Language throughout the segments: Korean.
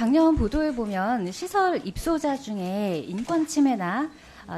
작년 보도에 보면 시설 입소자 중에 인권 침해나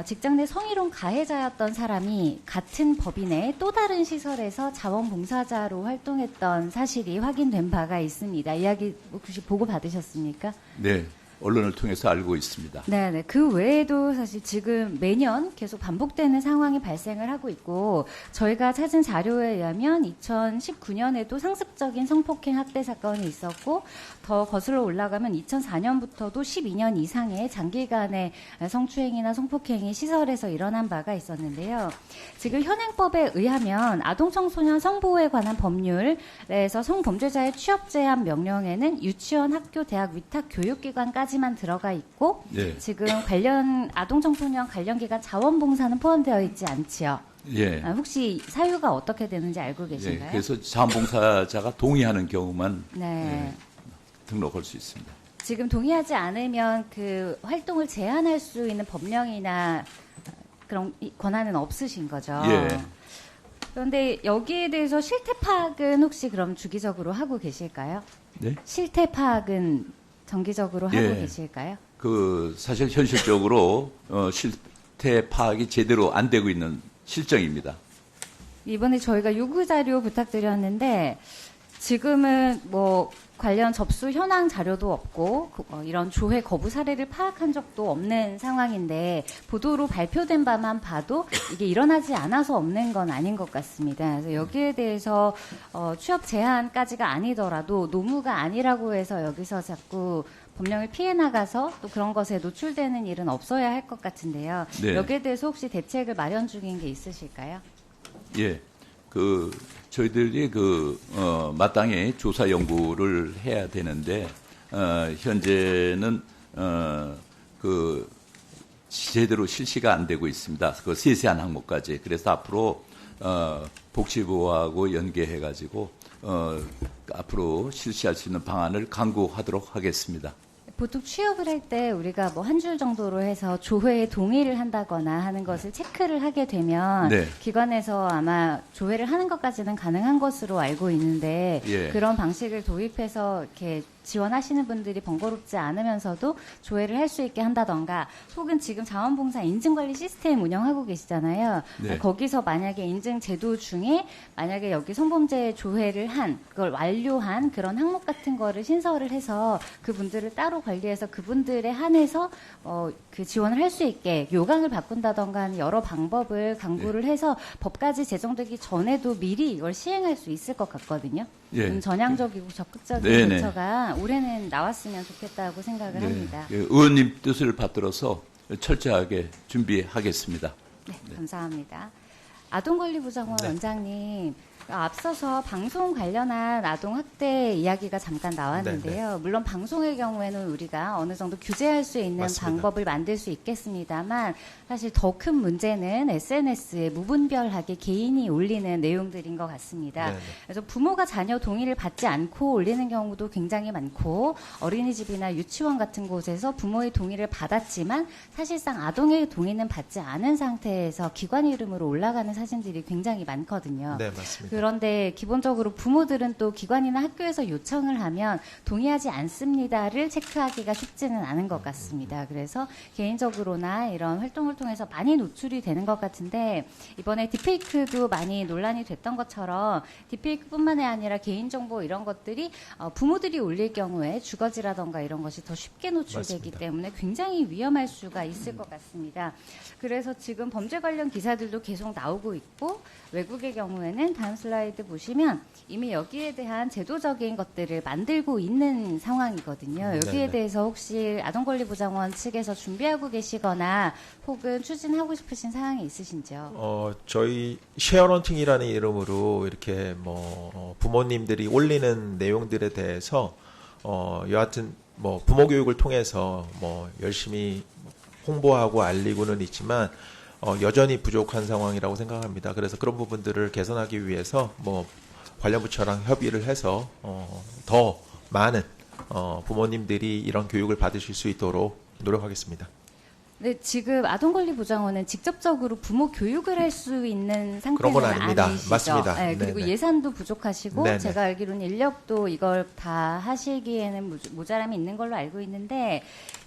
직장 내 성희롱 가해자였던 사람이 같은 법인의 또 다른 시설에서 자원봉사자로 활동했던 사실이 확인된 바가 있습니다. 이야기 혹시 보고 받으셨습니까? 네. 언론을 통해서 알고 있습니다. 네. 그 외에도 사실 지금 매년 계속 반복되는 상황이 발생을 하고 있고 저희가 찾은 자료에 의하면 2019년에도 상습적인 성폭행 학대 사건이 있었고 더 거슬러 올라가면 2004년부터도 12년 이상의 장기간의 성추행이나 성폭행이 시설에서 일어난 바가 있었는데요. 지금 현행법에 의하면 아동청소년 성보호에 관한 법률에서 성범죄자의 취업 제한 명령에는 유치원, 학교, 대학 위탁 교육기관까지만 들어가 있고 네. 지금 관련 아동청소년 관련 기관 자원봉사는 포함되어 있지 않지요. 예. 혹시 사유가 어떻게 되는지 알고 계신가요? 예. 그래서 자원봉사자가 동의하는 경우만 네. 등록할 수 있습니다. 지금 동의하지 않으면 그 활동을 제한할 수 있는 법령이나 그런 권한은 없으신 거죠. 예. 그런데 여기에 대해서 실태 파악은 혹시 그럼 주기적으로 하고 계실까요? 네. 실태 파악은 정기적으로 하고 예. 계실까요? 사실 현실적으로 실태 파악이 제대로 안 되고 있는 실정입니다. 이번에 저희가 요구 자료 부탁드렸는데 지금은 뭐 관련 접수 현황 자료도 없고 이런 조회 거부 사례를 파악한 적도 없는 상황인데 보도로 발표된 바만 봐도 이게 일어나지 않아서 없는 건 아닌 것 같습니다. 그래서 여기에 대해서 취업 제한까지가 아니더라도 노무가 아니라고 해서 여기서 자꾸 법령을 피해 나가서 또 그런 것에 노출되는 일은 없어야 할 것 같은데요. 네. 여기에 대해서 혹시 대책을 마련 중인 게 있으실까요? 예. 저희들이 마땅히 조사 연구를 해야 되는데, 현재는, 제대로 실시가 안 되고 있습니다. 그 세세한 항목까지. 그래서 앞으로, 복지부하고 연계해가지고, 앞으로 실시할 수 있는 방안을 강구하도록 하겠습니다. 보통 취업을 할 때 우리가 뭐 한 줄 정도로 해서 조회에 동의를 한다거나 하는 것을 체크를 하게 되면 네. 기관에서 아마 조회를 하는 것까지는 가능한 것으로 알고 있는데 예. 그런 방식을 도입해서 이렇게 지원하시는 분들이 번거롭지 않으면서도 조회를 할 수 있게 한다던가 혹은 지금 자원봉사 인증관리 시스템 운영하고 계시잖아요. 네. 거기서 만약에 인증 제도 중에 만약에 여기 성범죄 조회를 한 그걸 완료한 그런 항목 같은 거를 신설을 해서 그분들을 따로 관리해서 그분들에 한해서 그 지원을 할 수 있게 요강을 바꾼다던가 하는 여러 방법을 강구를 해서 법까지 제정되기 전에도 미리 이걸 시행할 수 있을 것 같거든요. 예. 전향적이고 적극적인 네네. 조처가 올해는 나왔으면 좋겠다고 생각을 네. 합니다. 의원님 뜻을 받들어서 철저하게 준비하겠습니다. 네, 감사합니다. 아동권리부장원 네. 원장님, 앞서서 방송 관련한 아동학대 이야기가 잠깐 나왔는데요. 물론 방송의 경우에는 우리가 어느 정도 규제할 수 있는 맞습니다. 방법을 만들 수 있겠습니다만 사실 더 큰 문제는 SNS에 무분별하게 개인이 올리는 내용들인 것 같습니다. 네네. 그래서 부모가 자녀 동의를 받지 않고 올리는 경우도 굉장히 많고 어린이집이나 유치원 같은 곳에서 부모의 동의를 받았지만 사실상 아동의 동의는 받지 않은 상태에서 기관 이름으로 올라가는 사진들이 굉장히 많거든요. 네, 맞습니다. 그런데 기본적으로 부모들은 또 기관이나 학교에서 요청을 하면 동의하지 않습니다를 체크하기가 쉽지는 않은 것 같습니다. 그래서 개인적으로나 이런 활동을 통해서 많이 노출이 되는 것 같은데 이번에 딥페이크도 많이 논란이 됐던 것처럼 딥페이크뿐만 아니라 개인정보 이런 것들이 부모들이 올릴 경우에 주거지라던가 이런 것이 더 쉽게 노출되기 맞습니다. 때문에 굉장히 위험할 수가 있을 것 같습니다. 그래서 지금 범죄 관련 기사들도 계속 나오고 있고 외국의 경우에는 다음 슬라이드 보시면 이미 여기에 대한 제도적인 것들을 만들고 있는 상황이거든요. 여기에 네네. 대해서 혹시 아동권리부장원 측에서 준비하고 계시거나 혹은 추진하고 싶으신 사항이 있으신지요? 저희 쉐어런팅이라는 이름으로 이렇게 부모님들이 올리는 내용들에 대해서 여하튼 부모 교육을 통해서 열심히 홍보하고 알리고는 있지만 여전히 부족한 상황이라고 생각합니다. 그래서 그런 부분들을 개선하기 위해서 관련 부처랑 협의를 해서 더 많은 부모님들이 이런 교육을 받으실 수 있도록 노력하겠습니다. 네, 지금 아동권리보장원은 직접적으로 부모 교육을 할 수 있는 그런 건 상태는 아닙니다. 아니시죠. 맞습니다. 네, 그리고 네네. 예산도 부족하시고 네네. 제가 알기로는 인력도 이걸 다 하시기에는 모자람이 있는 걸로 알고 있는데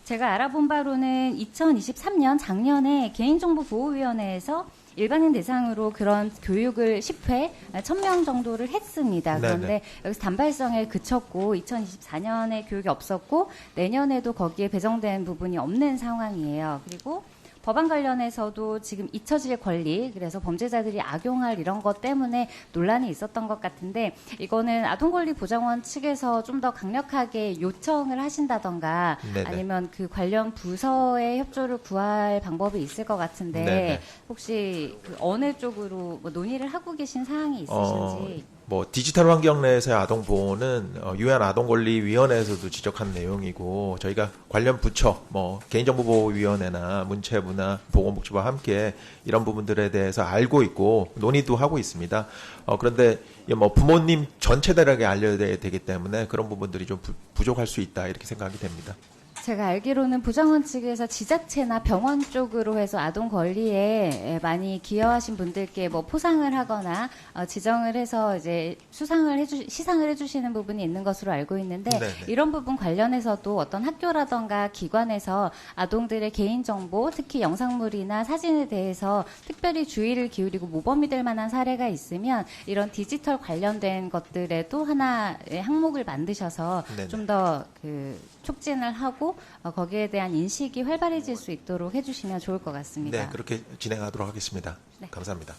제가 알아본 바로는 2023년 작년에 개인정보보호위원회에서 일반인 대상으로 그런 교육을 10회, 1000명 정도를 했습니다. 네네. 그런데 여기서 단발성에 그쳤고 2024년에 교육이 없었고 내년에도 거기에 배정된 부분이 없는 상황이에요. 그리고 법안 관련해서도 지금 잊혀질 권리, 그래서 범죄자들이 악용할 이런 것 때문에 논란이 있었던 것 같은데 이거는 아동권리보장원 측에서 좀 더 강력하게 요청을 하신다던가 네네. 아니면 그 관련 부서의 협조를 구할 방법이 있을 것 같은데 네네. 혹시 그 어느 쪽으로 뭐 논의를 하고 계신 사항이 있으신지. 뭐 디지털 환경 내에서의 아동 보호는 유엔 아동권리위원회에서도 지적한 내용이고 저희가 관련 부처 뭐 개인정보보호위원회나 문체부나 보건복지부와 함께 이런 부분들에 대해서 알고 있고 논의도 하고 있습니다. 그런데 뭐 부모님 전체들에게 알려야 되기 때문에 그런 부분들이 좀 부족할 수 있다 이렇게 생각이 됩니다. 제가 알기로는 보장원 측에서 지자체나 병원 쪽으로 해서 아동 권리에 많이 기여하신 분들께 뭐 포상을 하거나 지정을 해서 이제 시상을 해주시는 부분이 있는 것으로 알고 있는데 네네. 이런 부분 관련해서도 어떤 학교라던가 기관에서 아동들의 개인정보, 특히 영상물이나 사진에 대해서 특별히 주의를 기울이고 모범이 될 만한 사례가 있으면 이런 디지털 관련된 것들에도 하나의 항목을 만드셔서 네네. 좀 더 촉진을 하고 거기에 대한 인식이 활발해질 수 있도록 해주시면 좋을 것 같습니다. 네, 그렇게 진행하도록 하겠습니다. 네. 감사합니다.